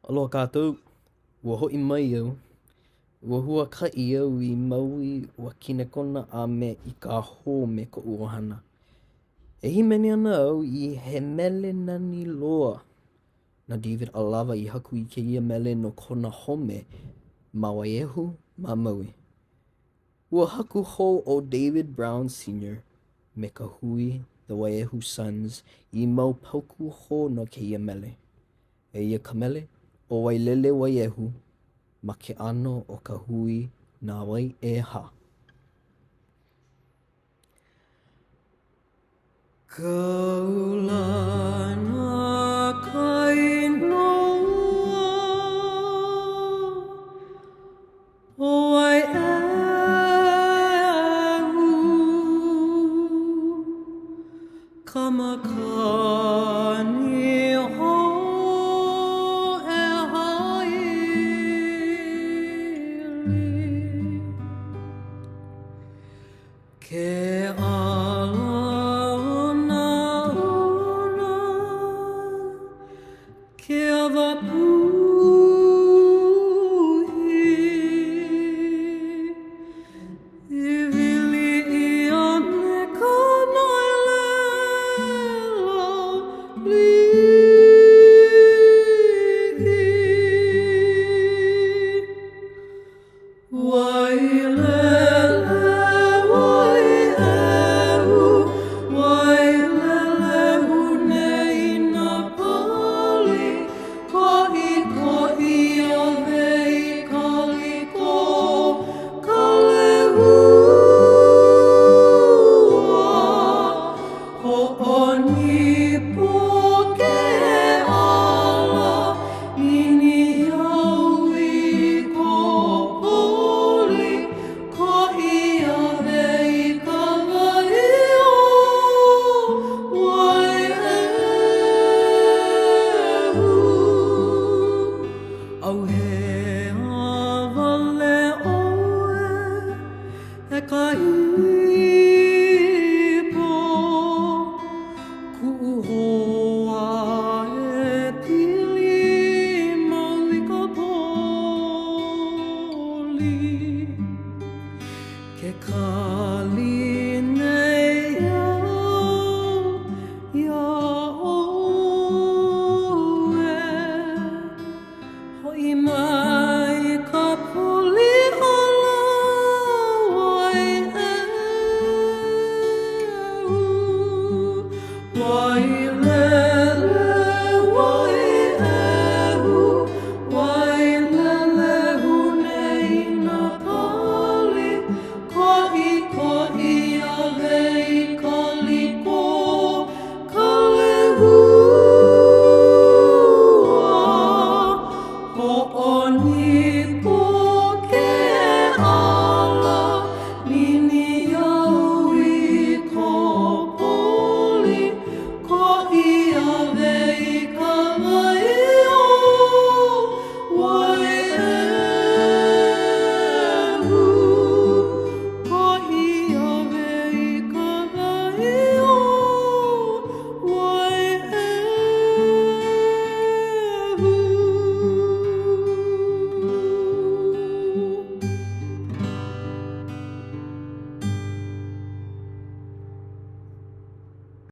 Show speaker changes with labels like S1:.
S1: Aloha kātou, ua hoʻi mai au. Ua huakaʻi au I maui ua kinekona a me I ka hō me koʻu ʻohana. E himeni ana au I he mele nani loa. Na David a lawa I haku I kēia mele no kona home ma waiēhu ma maui. Ua haku hou o David Brown Sr. me ka hui The Waiēhu Sons I mau pauku hou no kēia mele. E ia ka mele o Wailele Waiēhu ma ke ʻano o ka hui nā wai ʻehā. Kaulana kainoa o Waiēhu kamakani hou e haili. Ke ala una, ke avapu